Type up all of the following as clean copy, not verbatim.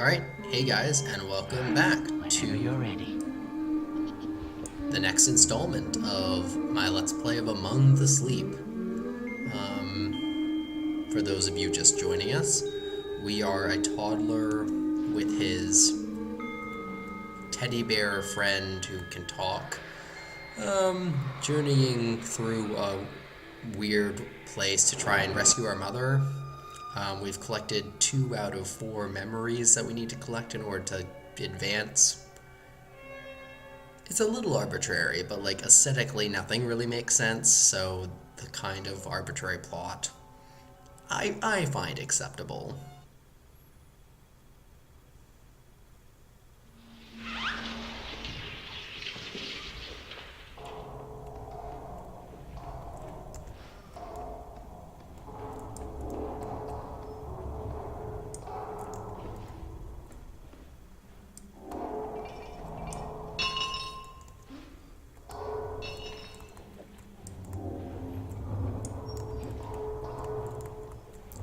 Alright, hey guys, and welcome back Whenever to you're ready. the next installment of my Let's Play of Among the Sleep. For those of you just joining us, we are a toddler with his teddy bear friend who can talk, journeying through a weird place to try and rescue our mother. We've collected 2 out of 4 memories that we need to collect in order to advance. It's a little arbitrary, but like aesthetically nothing really makes sense, so the kind of arbitrary plot I find acceptable.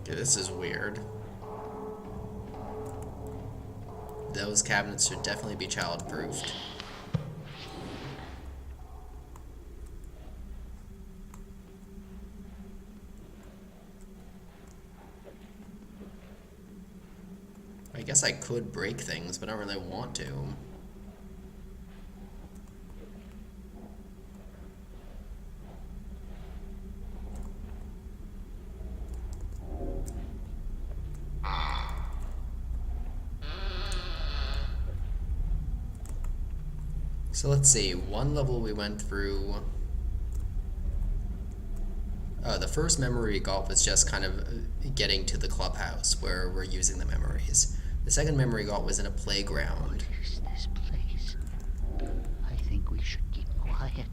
Okay, this is weird. Those cabinets should definitely be child-proofed. I guess I could break things, but I don't really want to. So let's see, one level we went through. The first memory we got was just kind of getting to the clubhouse where we're using the memories. The second memory we got was in a playground. What is this place? I think we should keep quiet.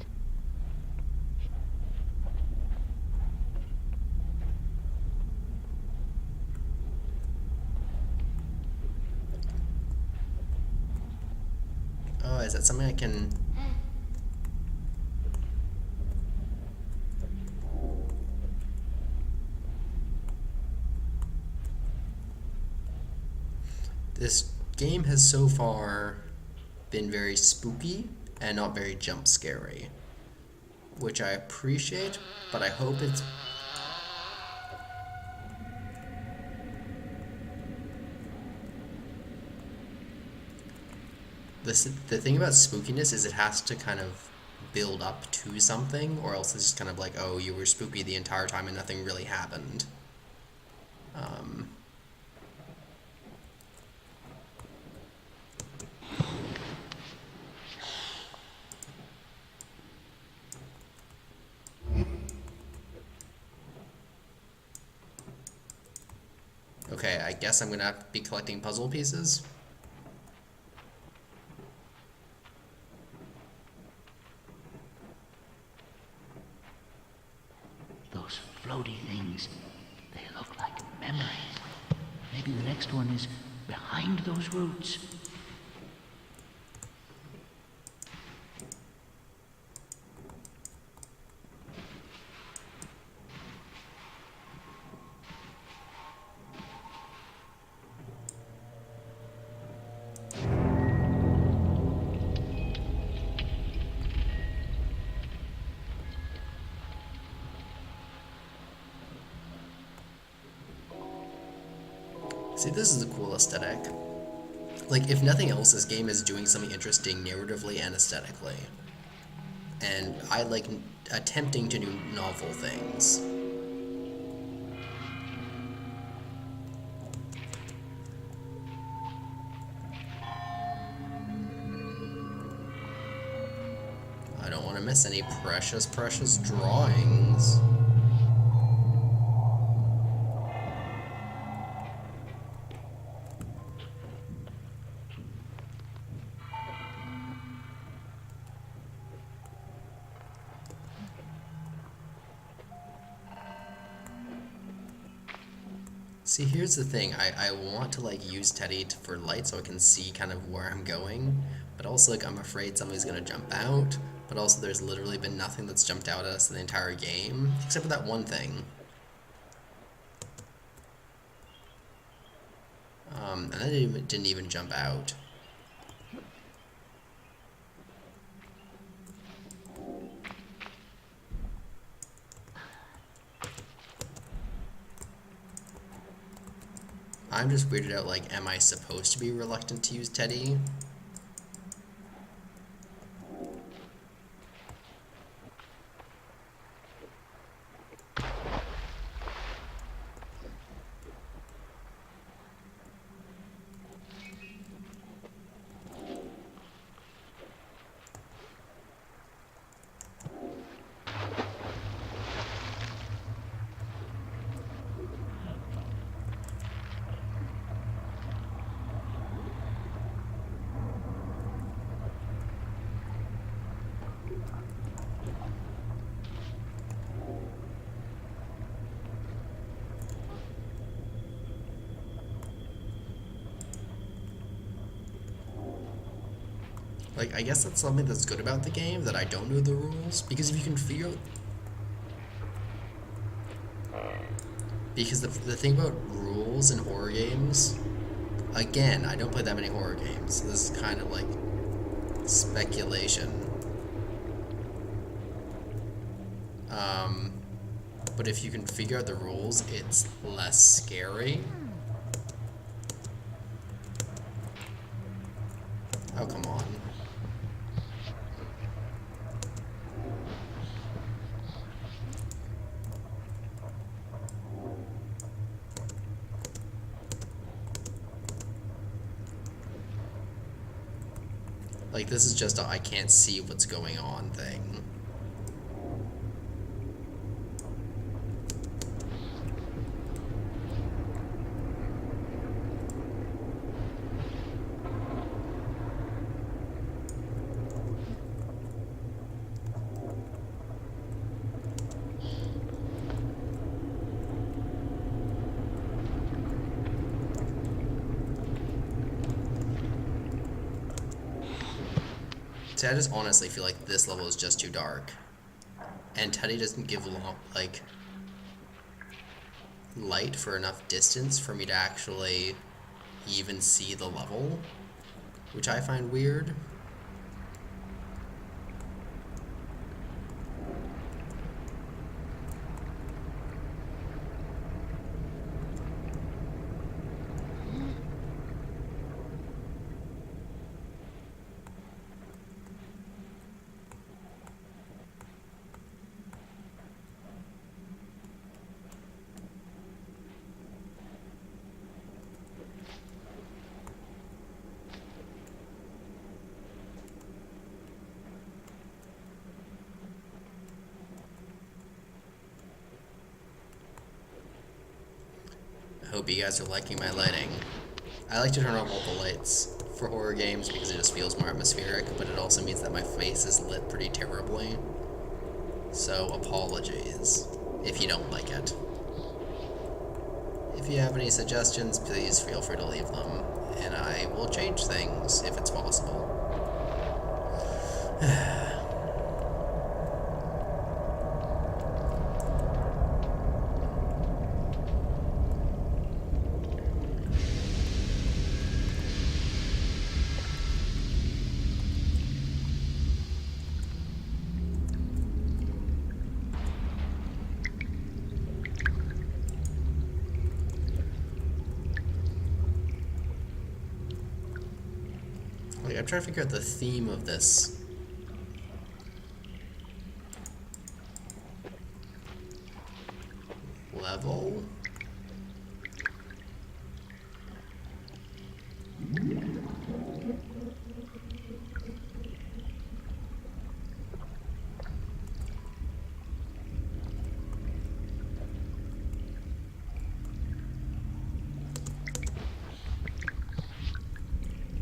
Oh, is that something I can... This game has so far been very spooky and not very jump scary, which I appreciate, but I hope it's... The thing about spookiness is it has to kind of build up to something, or else it's just kind of like, oh, you were spooky the entire time and nothing really happened. Okay, I guess I'm gonna have to be collecting puzzle pieces. Those floaty things, they look like memories. Maybe the next one is behind those roots. See, this is a cool aesthetic. Like, if nothing else, this game is doing something interesting narratively and aesthetically. And I like attempting to do novel things. I don't want to miss any precious, precious drawings. See, here's the thing. I want to like use Teddy for light so I can see kind of where I'm going, but also like I'm afraid somebody's gonna jump out. But also there's literally been nothing that's jumped out at us in the entire game, except for that one thing. And then it didn't even jump out. I'm just weirded out, like, am I supposed to be reluctant to use Teddie? Like, I guess that's something that's good about the game, that I don't know the rules, because if you can figure out... Because the thing about rules in horror games, again, I don't play that many horror games, so this is kind of like speculation. But if you can figure out the rules, it's less scary. Oh, come on. Like, this is just a I can't see what's going on thing. See, I just honestly feel like this level is just too dark. And Teddie doesn't give like light for enough distance for me to actually even see the level, which I find weird. I hope you guys are liking my lighting. I like to turn off all the lights for horror games because it just feels more atmospheric, but it also means that my face is lit pretty terribly. So apologies if you don't like it. If you have any suggestions, please feel free to leave them, and I will change things if it's possible. Like, I'm trying to figure out the theme of this level.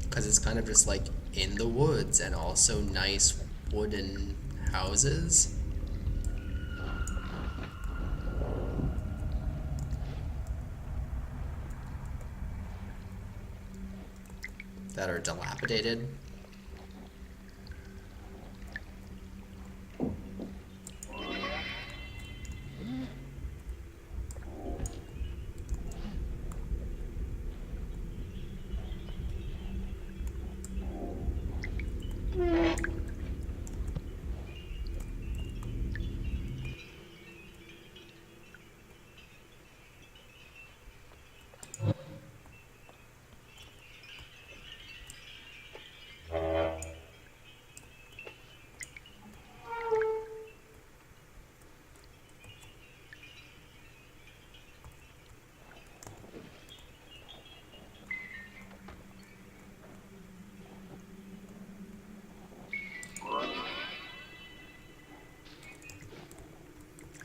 Because it's kind of just like in the woods and also nice wooden houses. That are dilapidated.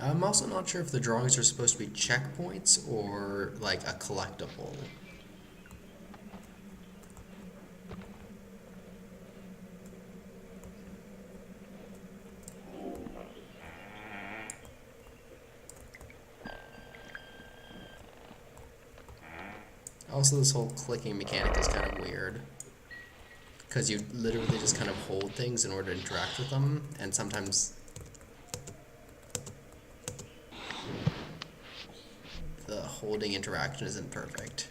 I'm also not sure if the drawings are supposed to be checkpoints or like a collectible. Also, this whole clicking mechanic is kind of weird. Because you literally just kind of hold things in order to interact with them, and sometimes the holding interaction isn't perfect.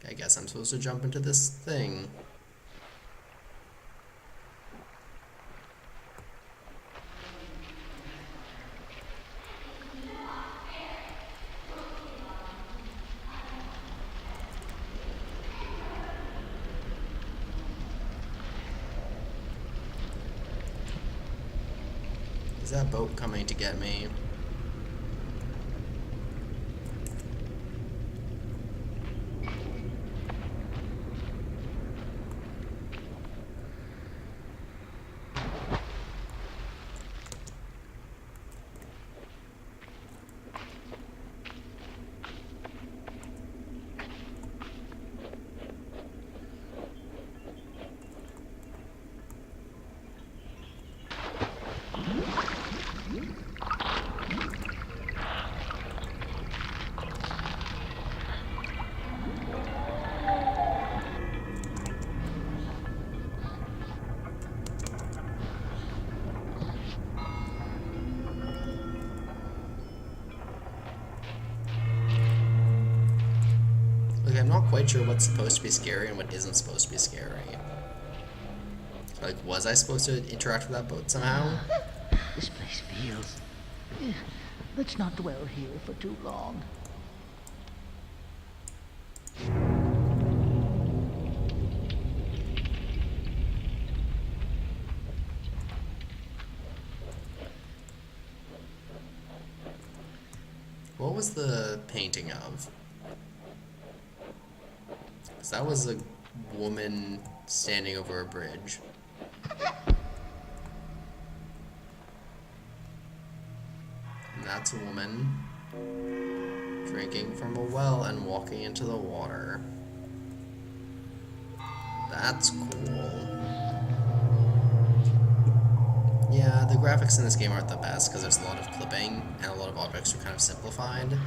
I guess I'm supposed to jump into this thing. Is that boat coming to get me? Like, I'm not quite sure what's supposed to be scary and what isn't supposed to be scary. Like, was I supposed to interact with that boat somehow? This place feels... Let's not dwell here for too long. What was the painting of? Because that was a woman standing over a bridge. And that's a woman drinking from a well and walking into the water. That's cool. Yeah, the graphics in this game aren't the best because there's a lot of clipping and a lot of objects are kind of simplified.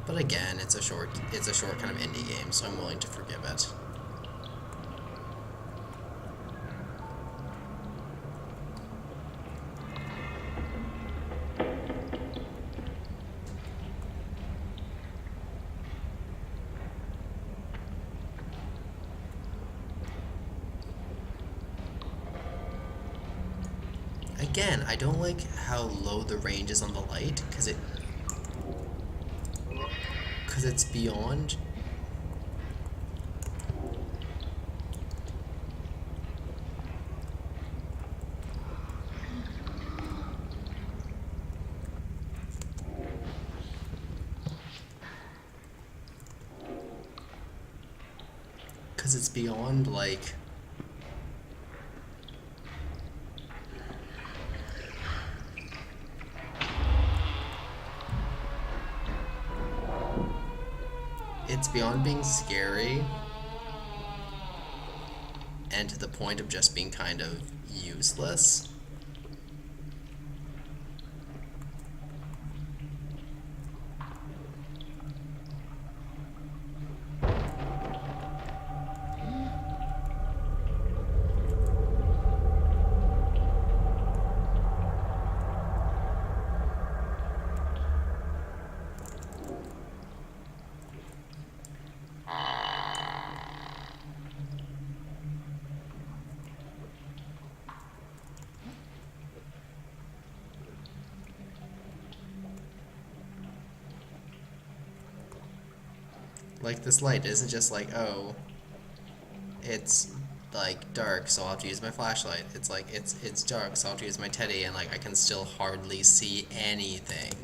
But again, it's a short kind of indie game, so I'm willing to forgive it. Again, I don't like how low the range is on the light, because it's beyond. Because it's beyond, like... It's beyond being scary and to the point of just being kind of useless. Like, this light isn't just like, oh, it's like dark, so I'll have to use my flashlight. It's like, it's dark, so I'll have to use my teddie, and like I can still hardly see anything.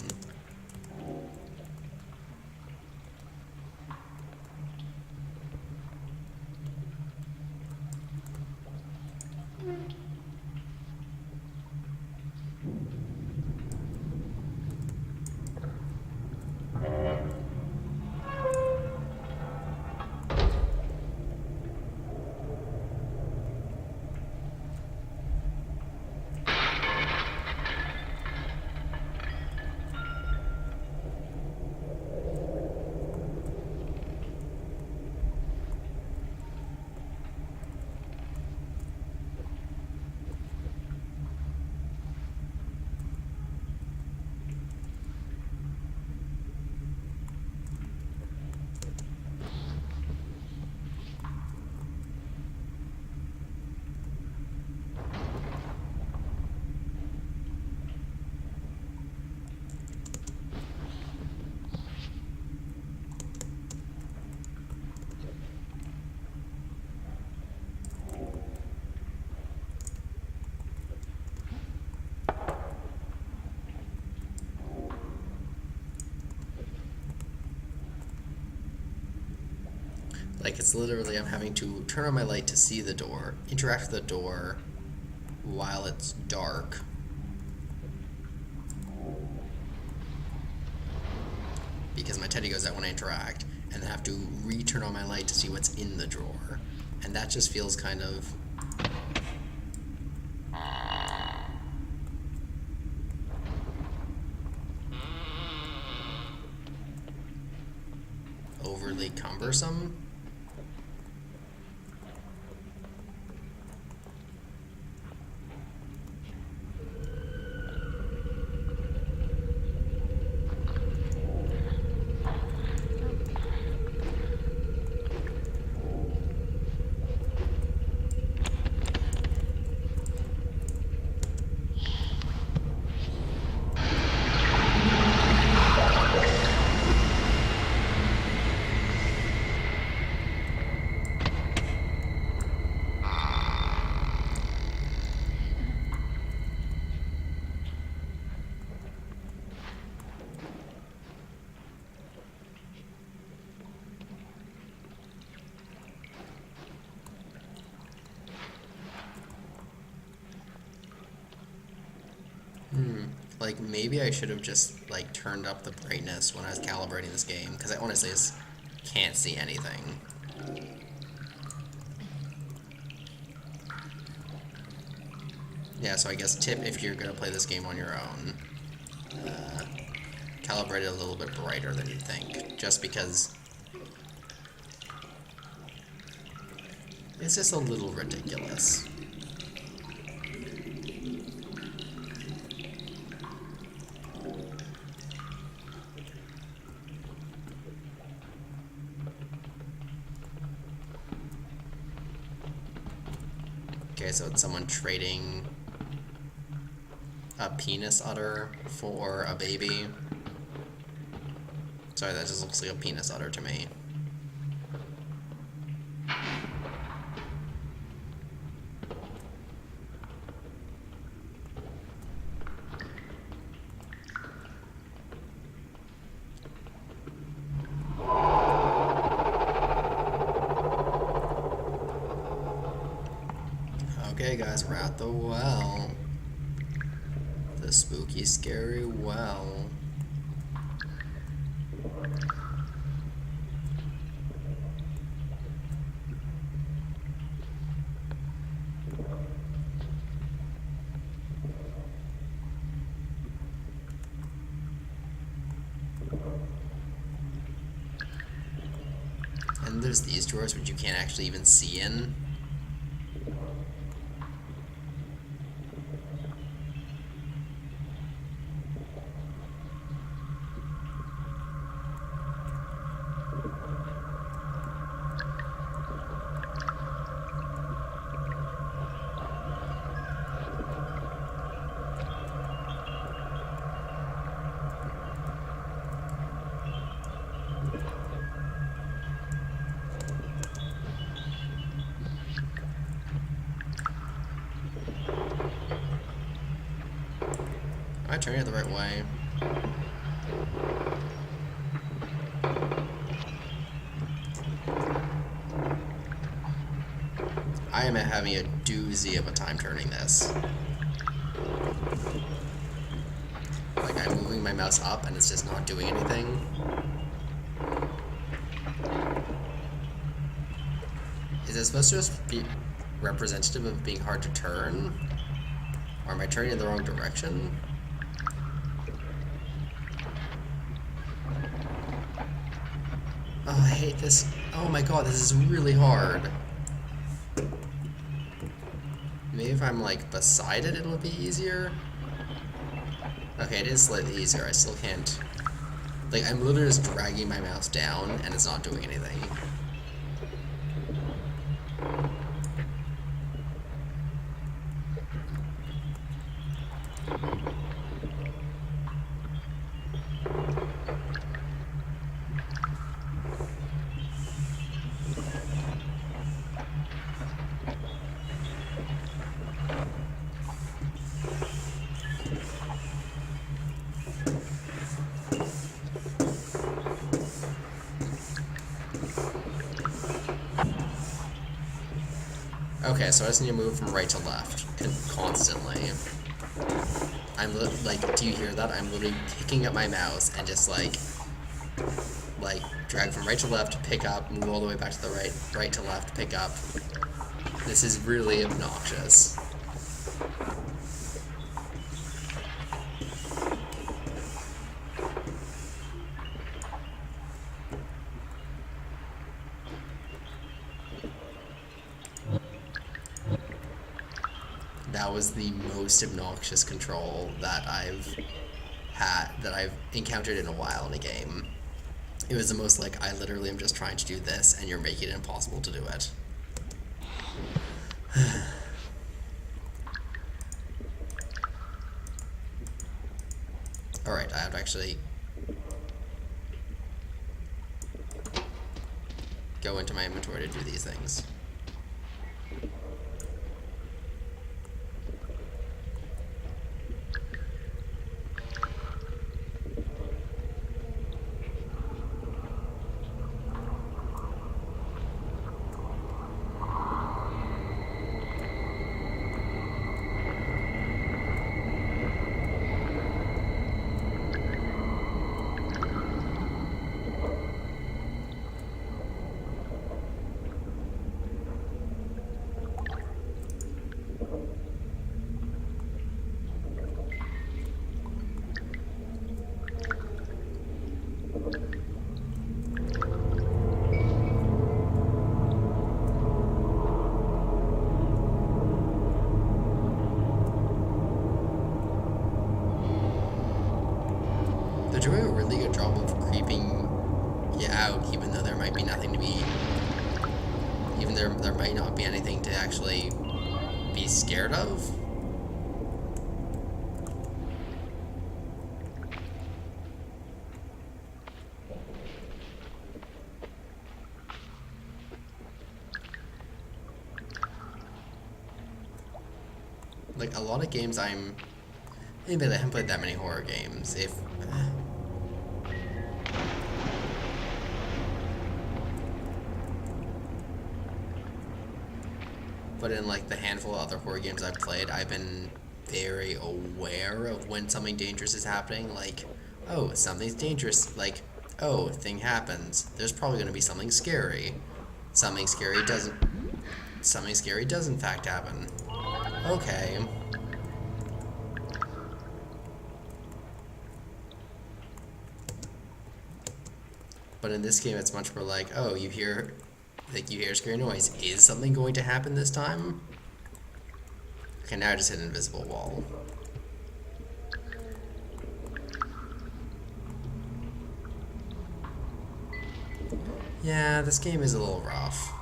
Like, it's literally I'm having to turn on my light to see the door, interact with the door while it's dark. Because my teddy goes out when I interact, and then have to re-turn on my light to see what's in the drawer. And that just feels kind of... overly cumbersome. Like, maybe I should have just, like, turned up the brightness when I was calibrating this game, because I honestly just can't see anything. Yeah, so I guess tip if you're going to play this game on your own, calibrate it a little bit brighter than you'd think, just because it's just a little ridiculous. Okay, so it's someone trading a penis udder for a baby. Sorry, that just looks like a penis udder to me. Okay, guys, we're at the well. The spooky, scary well. And there's these drawers which you can't actually even see in. Am I turning it the right way? I am having a doozy of a time turning this. Like, I'm moving my mouse up and it's just not doing anything. Is it supposed to just be representative of being hard to turn? Or am I turning in the wrong direction? Oh, I hate this. Oh my god, this is really hard. Maybe if I'm, like, beside it, it'll be easier? Okay, it is slightly easier. I still can't... Like, I'm literally just dragging my mouse down, and it's not doing anything. Okay, so I just need to move from right to left constantly. Like, do you hear that? I'm literally picking up my mouse and just like drag from right to left, pick up, move all the way back to the right to left, pick up. This is really obnoxious. That was the most obnoxious control that I've encountered in a while in a game. It was the most like, I literally am just trying to do this and you're making it impossible to do it. Alright, I have to actually go into my inventory to do these things. They're doing a really good job of creeping you out, even though there might be nothing to be... Even there might not be anything to actually be scared of. Like, a lot of games maybe I haven't played that many horror games. But in like the handful of other horror games I've played, I've been very aware of when something dangerous is happening. Like, oh, something's dangerous. Like, oh, a thing happens. There's probably going to be something scary. Something scary does in fact happen. Okay. But in this game, it's much more like, oh, you hear a scary noise. Is something going to happen this time? Okay, now I just hit an invisible wall. Yeah, this game is a little rough.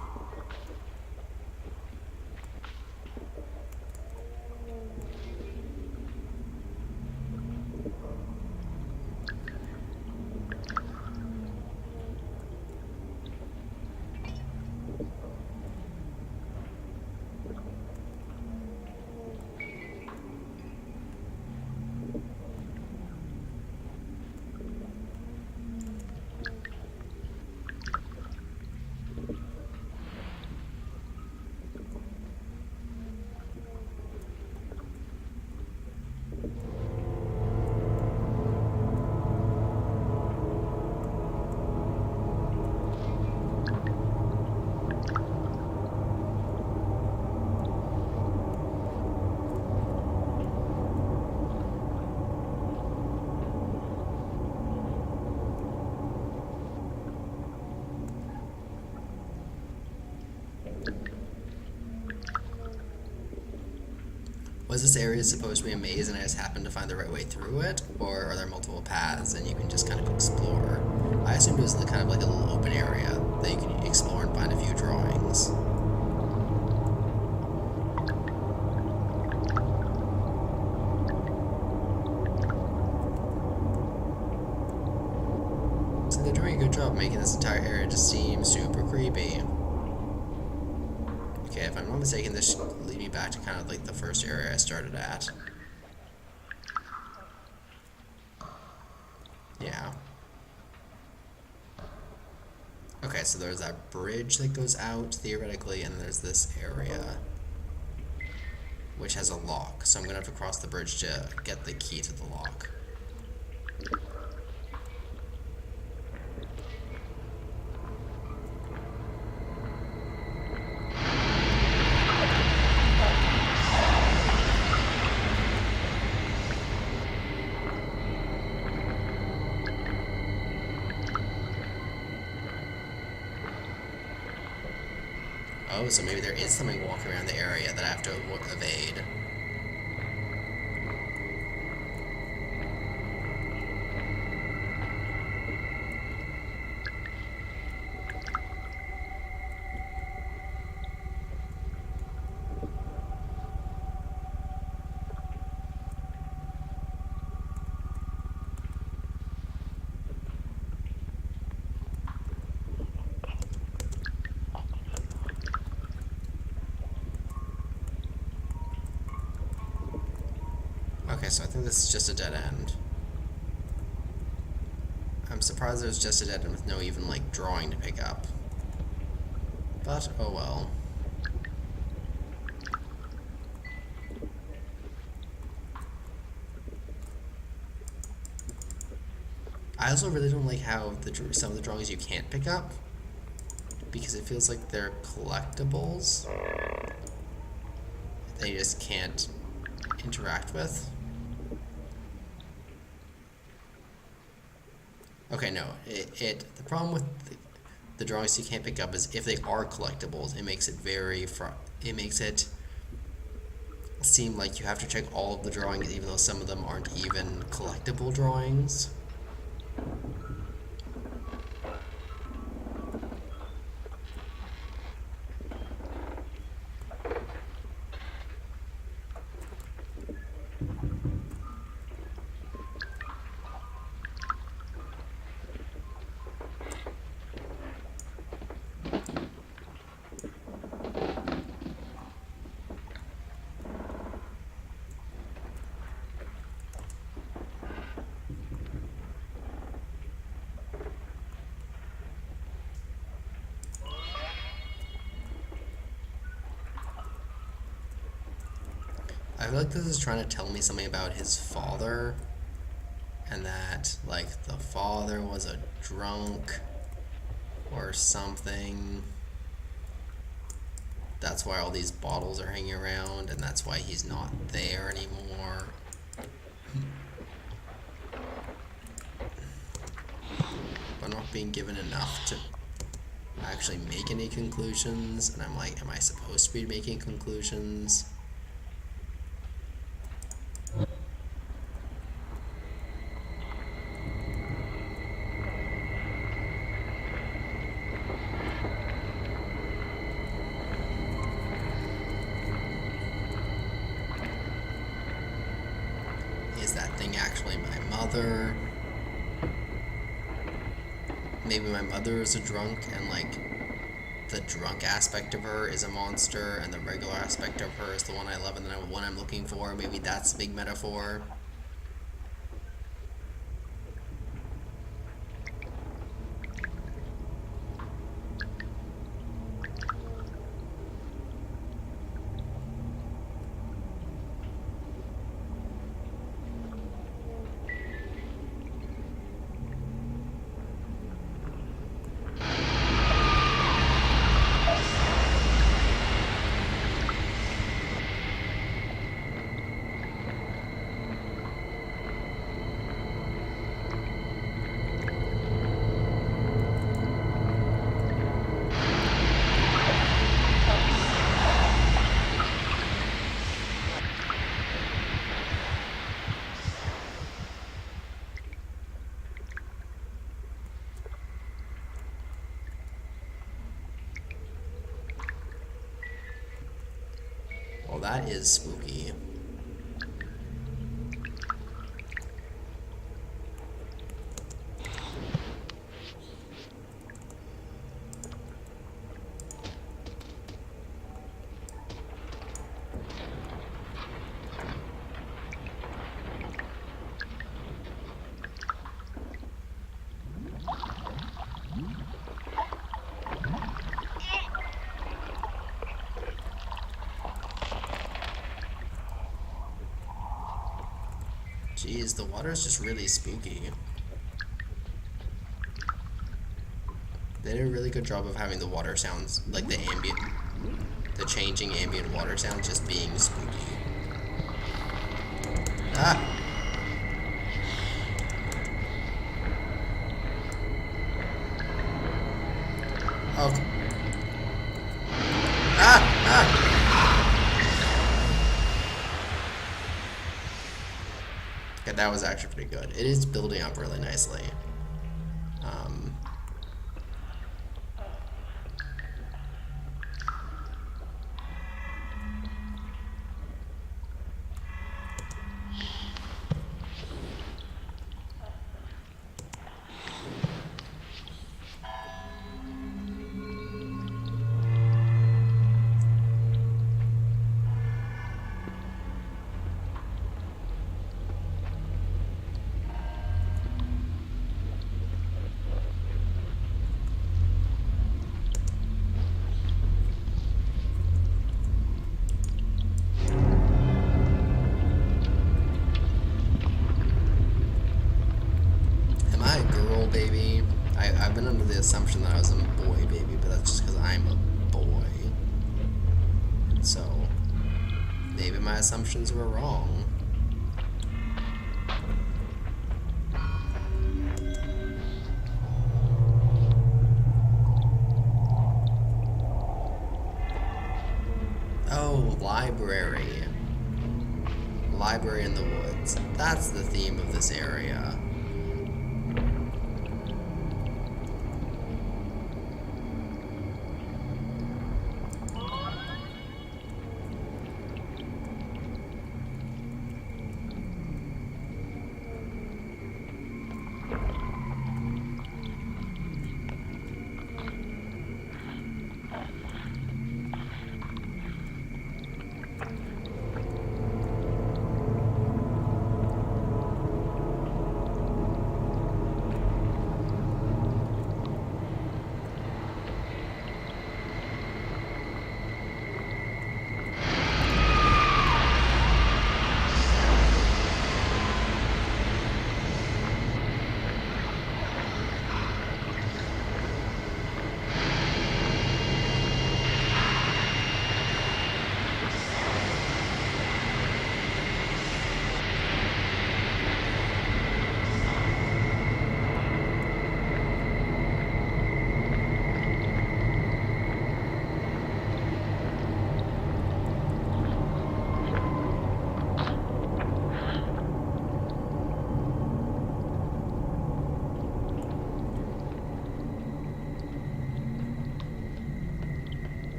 Was this area supposed to be a maze and I just happened to find the right way through it? Or are there multiple paths and you can just kind of explore? I assumed it was kind of like a little open area that you can explore and find a few drawings. So they're doing a good job making this entire area just seem super creepy. Okay, if I'm not mistaken, this should lead me back to kind of like the first area I started at. Yeah. Okay, so there's that bridge that goes out, theoretically, and there's this area. which has a lock. So I'm gonna have to cross the bridge to get the key to the lock. Oh, so maybe there is something walking around the area that I have to evade. Okay, so I think this is just a dead end. I'm surprised there's just a dead end with no even, like, drawing to pick up. But, oh well. I also really don't like how some of the drawings you can't pick up, because it feels like they're collectibles that you just can't interact with. Okay, no, the problem with the drawings you can't pick up is if they are collectibles, it makes it it makes it seem like you have to check all of the drawings, even though some of them aren't even collectible drawings. I feel like this is trying to tell me something about his father, and that, like, the father was a drunk or something. That's why all these bottles are hanging around, and that's why he's not there anymore. I'm not being given enough to actually make any conclusions, and I'm like, am I supposed to be making conclusions? Is that thing actually my mother? Maybe my mother is a drunk, and, like, the drunk aspect of her is a monster, and the regular aspect of her is the one I love and the one I'm looking for. Maybe that's a big metaphor. Well, that is spooky. Jeez, the water is just really spooky. They did a really good job of having the water sounds, like the changing ambient water sounds just being spooky. Ah! Oh. Ah! Ah! Okay, that was actually pretty good. It is building up really nicely. Baby. I've been under the assumption that I was a boy baby, but that's just because I'm a boy. So, maybe my assumptions were wrong. Oh, library. Library in the woods. That's the theme of this area.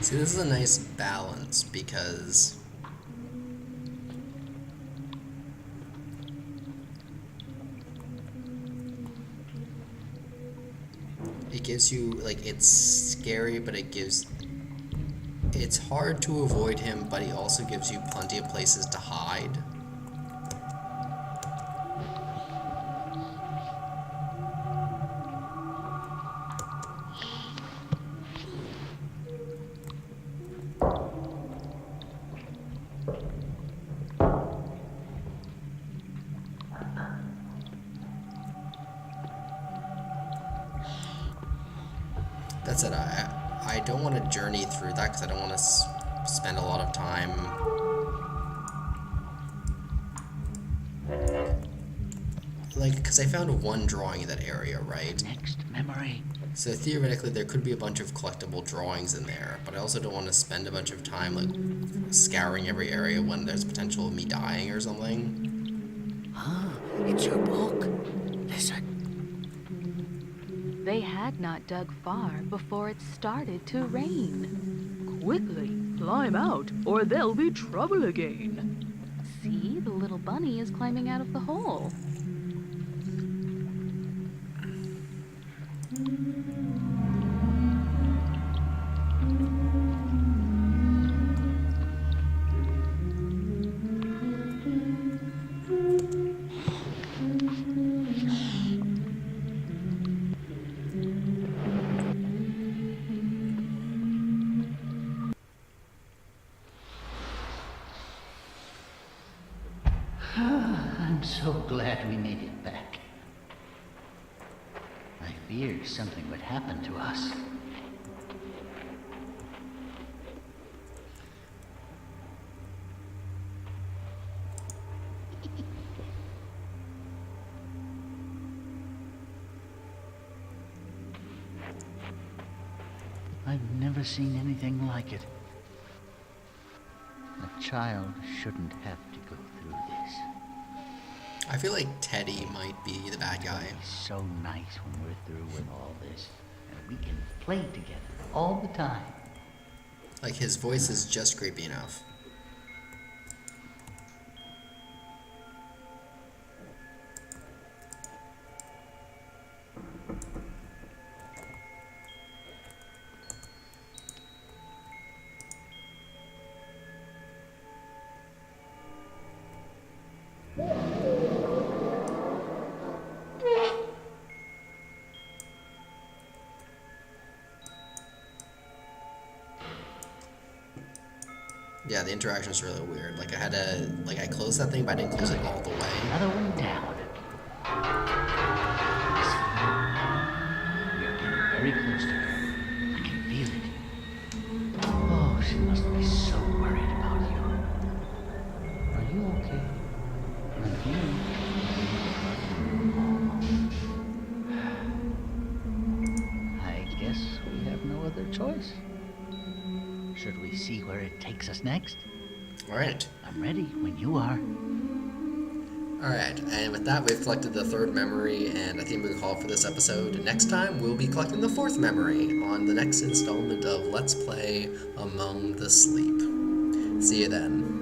See, this is a nice balance because it gives you, like, it's scary, but it's hard to avoid him, but he also gives you plenty of places to hide. That's it. I don't want to journey through that because I don't want to spend a lot of time. Like, because I found one drawing in that area, right? Next memory. So theoretically, there could be a bunch of collectible drawings in there, but I also don't want to spend a bunch of time, like, scouring every area when there's potential of me dying or something. Ah, it's your book. Listen. They had not dug far before it started to rain. Quickly, climb out, or there'll be trouble again. See, the little bunny is climbing out of the hole. I'm so glad we made it back. I feared something would happen to us. I've never seen anything like it. A child shouldn't have to go through this. I feel like Teddie might be the bad guy. It's so nice when we're through with all this, and we can play together all the time. Like, his voice is just creepy enough. Yeah, the interaction is really weird. Like, I had to, like, I closed that thing, but I didn't close it all the way. Another one down. We're getting very close to her. I can feel it. Oh, she must be so worried about you. Are you okay? I'm here. I guess we have no other choice. Should we see where it takes us next? Alright. I'm ready when you are. Alright, and with that, we've collected the third memory, and I think we can call it for this episode. Next time, we'll be collecting the fourth memory on the next installment of Let's Play Among the Sleep. See you then.